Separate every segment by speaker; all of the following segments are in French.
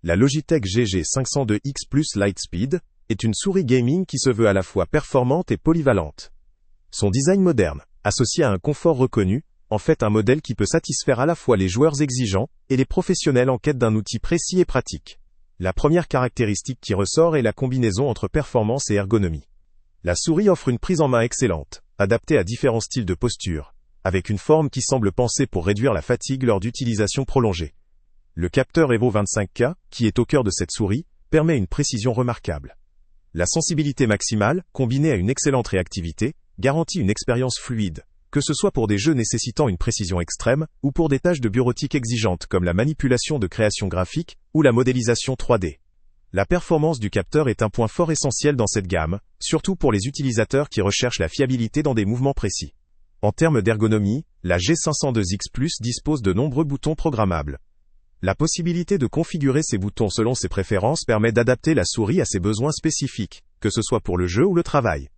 Speaker 1: La Logitech GG502X Plus Lightspeed est une souris gaming qui se veut à la fois performante et polyvalente. Son design moderne, associé à un confort reconnu, en fait un modèle qui peut satisfaire à la fois les joueurs exigeants et les professionnels en quête d'un outil précis et pratique. La première caractéristique qui ressort est la combinaison entre performance et ergonomie. La souris offre une prise en main excellente, adaptée à différents styles de posture, avec une forme qui semble pensée pour réduire la fatigue lors d'utilisation prolongée. Le capteur Evo 25K, qui est au cœur de cette souris, permet une précision remarquable. La sensibilité maximale, combinée à une excellente réactivité, garantit une expérience fluide, que ce soit pour des jeux nécessitant une précision extrême, ou pour des tâches de bureautique exigeantes comme la manipulation de création graphique, ou la modélisation 3D. La performance du capteur est un point fort essentiel dans cette gamme, surtout pour les utilisateurs qui recherchent la fiabilité dans des mouvements précis. En termes d'ergonomie, la G502X Plus dispose de nombreux boutons programmables. La possibilité de configurer ces boutons selon ses préférences permet d'adapter la souris à ses besoins spécifiques, que ce soit pour le jeu ou le travail.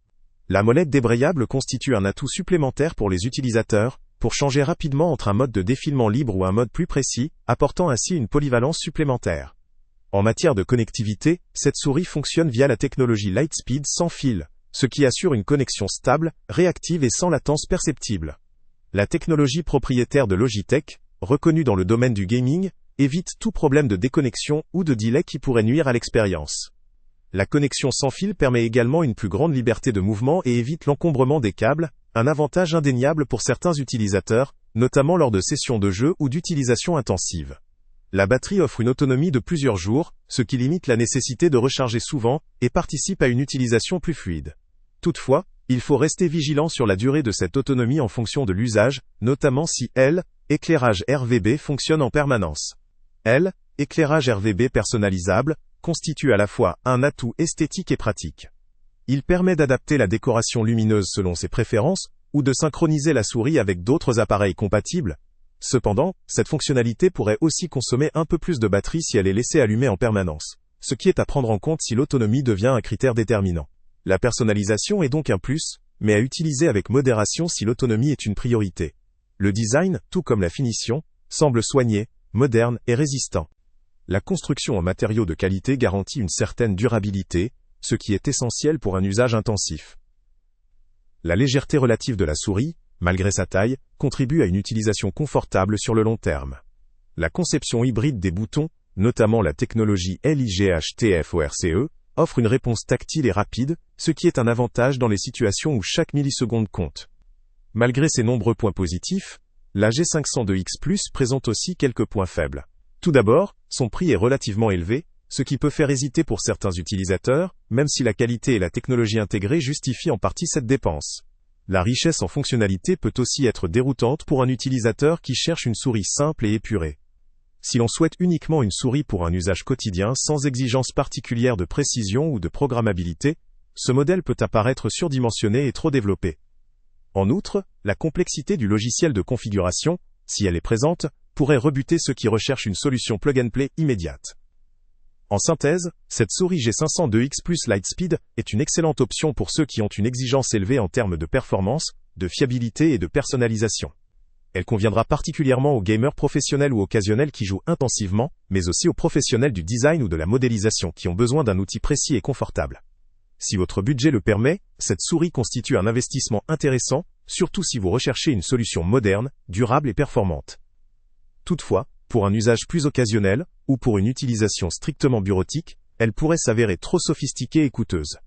Speaker 1: La molette débrayable constitue un atout supplémentaire pour les utilisateurs, pour changer rapidement entre un mode de défilement libre ou un mode plus précis, apportant ainsi une polyvalence supplémentaire. En matière de connectivité, cette souris fonctionne via la technologie Lightspeed sans fil, ce qui assure une connexion stable, réactive et sans latence perceptible. La technologie propriétaire de Logitech, reconnue dans le domaine du gaming, évite tout problème de déconnexion ou de delay qui pourrait nuire à l'expérience. La connexion sans fil permet également une plus grande liberté de mouvement et évite l'encombrement des câbles, un avantage indéniable pour certains utilisateurs, notamment lors de sessions de jeu ou d'utilisation intensive. La batterie offre une autonomie de plusieurs jours, ce qui limite la nécessité de recharger souvent et participe à une utilisation plus fluide. Toutefois, il faut rester vigilant sur la durée de cette autonomie en fonction de l'usage, notamment si éclairage RGB fonctionne en permanence. Éclairage RGB personnalisable, constitue à la fois un atout esthétique et pratique. Il permet d'adapter la décoration lumineuse selon ses préférences, ou de synchroniser la souris avec d'autres appareils compatibles. Cependant, cette fonctionnalité pourrait aussi consommer un peu plus de batterie si elle est laissée allumée en permanence, ce qui est à prendre en compte si l'autonomie devient un critère déterminant. La personnalisation est donc un plus, mais à utiliser avec modération si l'autonomie est une priorité. Le design, tout comme la finition, semble soigné, moderne et résistant. La construction en matériaux de qualité garantit une certaine durabilité, ce qui est essentiel pour un usage intensif. La légèreté relative de la souris, malgré sa taille, contribue à une utilisation confortable sur le long terme. La conception hybride des boutons, notamment la technologie LIGHTFORCE, offre une réponse tactile et rapide, ce qui est un avantage dans les situations où chaque milliseconde compte. Malgré ces nombreux points positifs, la G502X Plus présente aussi quelques points faibles. Tout d'abord, son prix est relativement élevé, ce qui peut faire hésiter pour certains utilisateurs, même si la qualité et la technologie intégrée justifient en partie cette dépense. La richesse en fonctionnalités peut aussi être déroutante pour un utilisateur qui cherche une souris simple et épurée. Si l'on souhaite uniquement une souris pour un usage quotidien sans exigence particulière de précision ou de programmabilité, ce modèle peut apparaître surdimensionné et trop développé. En outre, la complexité du logiciel de configuration, si elle est présente, pourrait rebuter ceux qui recherchent une solution plug-and-play immédiate. En synthèse, cette souris G502X Plus Lightspeed est une excellente option pour ceux qui ont une exigence élevée en termes de performance, de fiabilité et de personnalisation. Elle conviendra particulièrement aux gamers professionnels ou occasionnels qui jouent intensivement, mais aussi aux professionnels du design ou de la modélisation qui ont besoin d'un outil précis et confortable. Si votre budget le permet, cette souris constitue un investissement intéressant, surtout si vous recherchez une solution moderne, durable et performante. Toutefois, pour un usage plus occasionnel, ou pour une utilisation strictement bureautique, elle pourrait s'avérer trop sophistiquée et coûteuse.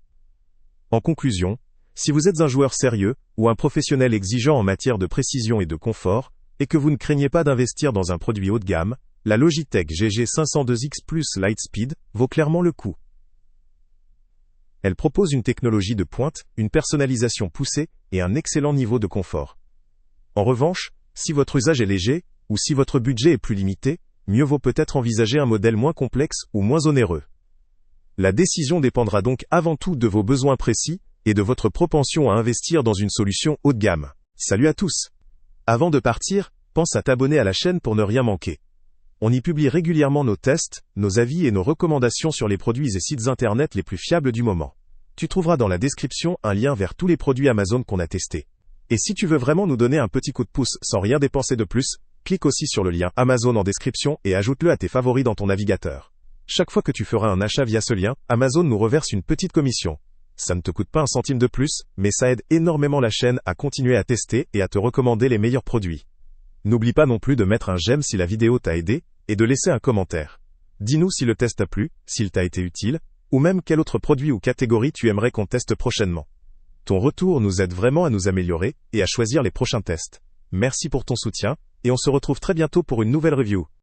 Speaker 1: En conclusion, si vous êtes un joueur sérieux, ou un professionnel exigeant en matière de précision et de confort, et que vous ne craignez pas d'investir dans un produit haut de gamme, la Logitech GG502X Plus Lightspeed vaut clairement le coup. Elle propose une technologie de pointe, une personnalisation poussée, et un excellent niveau de confort. En revanche, si votre usage est léger, ou si votre budget est plus limité, mieux vaut peut-être envisager un modèle moins complexe ou moins onéreux. La décision dépendra donc avant tout de vos besoins précis, et de votre propension à investir dans une solution haut de gamme. Salut à tous! Avant de partir, pense à t'abonner à la chaîne pour ne rien manquer. On y publie régulièrement nos tests, nos avis et nos recommandations sur les produits et sites internet les plus fiables du moment. Tu trouveras dans la description un lien vers tous les produits Amazon qu'on a testés. Et si tu veux vraiment nous donner un petit coup de pouce sans rien dépenser de plus, clique aussi sur le lien Amazon en description et ajoute-le à tes favoris dans ton navigateur. Chaque fois que tu feras un achat via ce lien, Amazon nous reverse une petite commission. Ça ne te coûte pas un centime de plus, mais ça aide énormément la chaîne à continuer à tester et à te recommander les meilleurs produits. N'oublie pas non plus de mettre un j'aime si la vidéo t'a aidé, et de laisser un commentaire. Dis-nous si le test t'a plu, s'il t'a été utile, ou même quel autre produit ou catégorie tu aimerais qu'on teste prochainement. Ton retour nous aide vraiment à nous améliorer, et à choisir les prochains tests. Merci pour ton soutien, et on se retrouve très bientôt pour une nouvelle review.